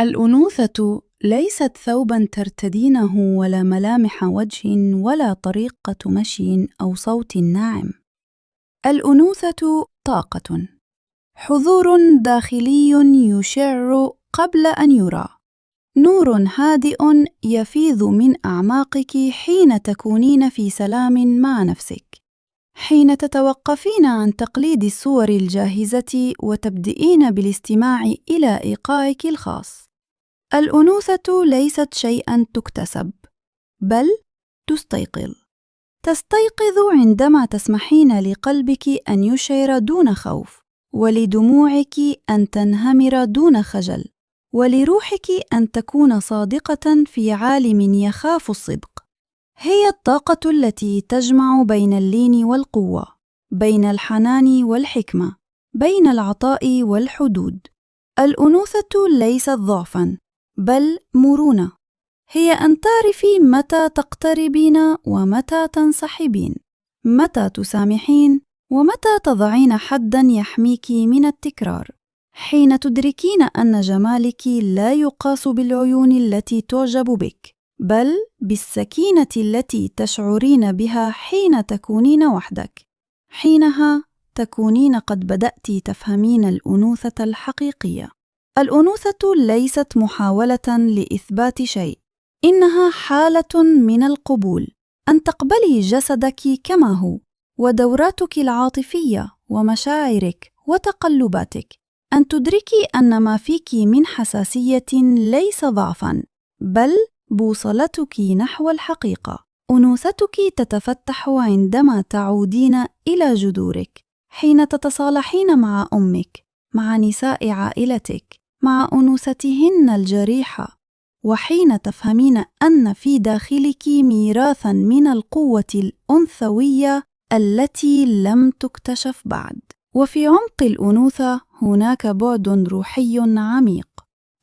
الأنوثة ليست ثوباً ترتدينه ولا ملامح وجه ولا طريقة مشي أو صوت ناعم. الأنوثة طاقة، حضور داخلي يشع قبل أن يرى، نور هادئ يفيض من أعماقك حين تكونين في سلام مع نفسك، حين تتوقفين عن تقليد الصور الجاهزة وتبدئين بالاستماع إلى إيقاعك الخاص. الأنوثة ليست شيئاً تكتسب، بل تستيقظ. تستيقظ عندما تسمحين لقلبك أن يشعر دون خوف، ولدموعك أن تنهمر دون خجل، ولروحك أن تكون صادقة في عالم يخاف الصدق. هي الطاقة التي تجمع بين اللين والقوة، بين الحنان والحكمة، بين العطاء والحدود. الأنوثة ليست ضعفاً، بل مرونة. هي أن تعرفي متى تقتربين ومتى تنسحبين، متى تسامحين ومتى تضعين حداً يحميك من التكرار، حين تدركين أن جمالك لا يقاس بالعيون التي تعجب بك، بل بالسكينة التي تشعرين بها حين تكونين وحدك. حينها تكونين قد بدأت تفهمين الأنوثة الحقيقية. الأنوثة ليست محاولة لإثبات شيء، إنها حالة من القبول، أن تقبلي جسدك كما هو، ودوراتك العاطفية ومشاعرك وتقلباتك، أن تدركي أن ما فيك من حساسية ليس ضعفاً، بل بوصلتك نحو الحقيقة. أنوثتك تتفتح عندما تعودين إلى جذورك، حين تتصالحين مع أمك، مع نساء عائلتك، مع أنوثتهن الجريحة، وحين تفهمين أن في داخلك ميراثاً من القوة الأنثوية التي لم تكتشف بعد. وفي عمق الأنوثة هناك بعد روحي عميق.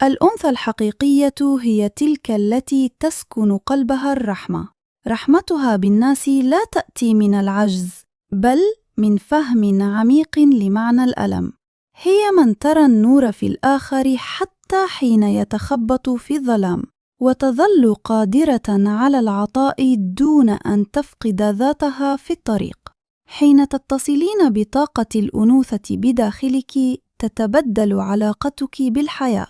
الأنثى الحقيقية هي تلك التي تسكن قلبها الرحمة. رحمتها بالناس لا تأتي من العجز، بل من فهم عميق لمعنى الألم. هي من ترى النور في الآخر حتى حين يتخبط في الظلام، وتظل قادرة على العطاء دون أن تفقد ذاتها في الطريق. حين تتصلين بطاقة الأنوثة بداخلك، تتبدل علاقتك بالحياة.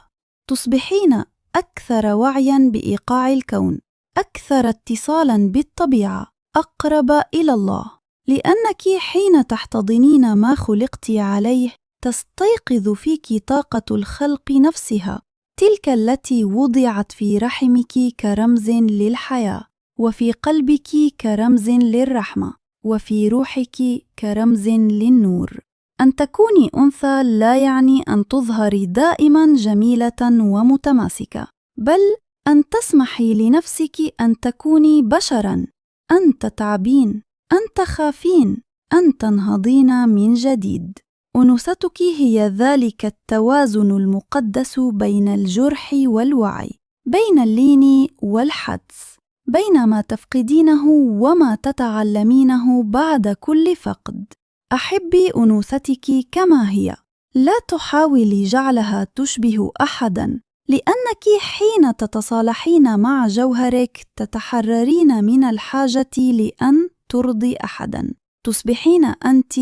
تصبحين أكثر وعياً بإيقاع الكون، أكثر اتصالاً بالطبيعة، أقرب إلى الله، لأنك حين تحتضنين ما خلقت عليه تستيقظ فيك طاقة الخلق نفسها، تلك التي وضعت في رحمك كرمز للحياة، وفي قلبك كرمز للرحمة، وفي روحك كرمز للنور. أن تكوني أنثى لا يعني أن تظهري دائماً جميلة ومتماسكة، بل أن تسمحي لنفسك أن تكوني بشراً، أن تتعبين، أن تخافين، أن تنهضين من جديد. أنوثتك هي ذلك التوازن المقدس بين الجرح والوعي، بين اللين والحدس، بين ما تفقدينه وما تتعلمينه بعد كل فقد. أحبي أنوثتك كما هي، لا تحاولي جعلها تشبه أحداً، لأنك حين تتصالحين مع جوهرك تتحررين من الحاجة لأن ترضي أحداً. تصبحين أنت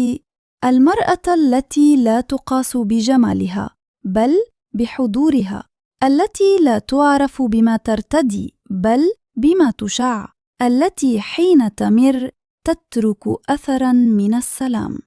المرأة التي لا تقاس بجمالها، بل بحضورها، التي لا تعرف بما ترتدي، بل بما تشع، التي حين تمر تترك أثراً من السلام.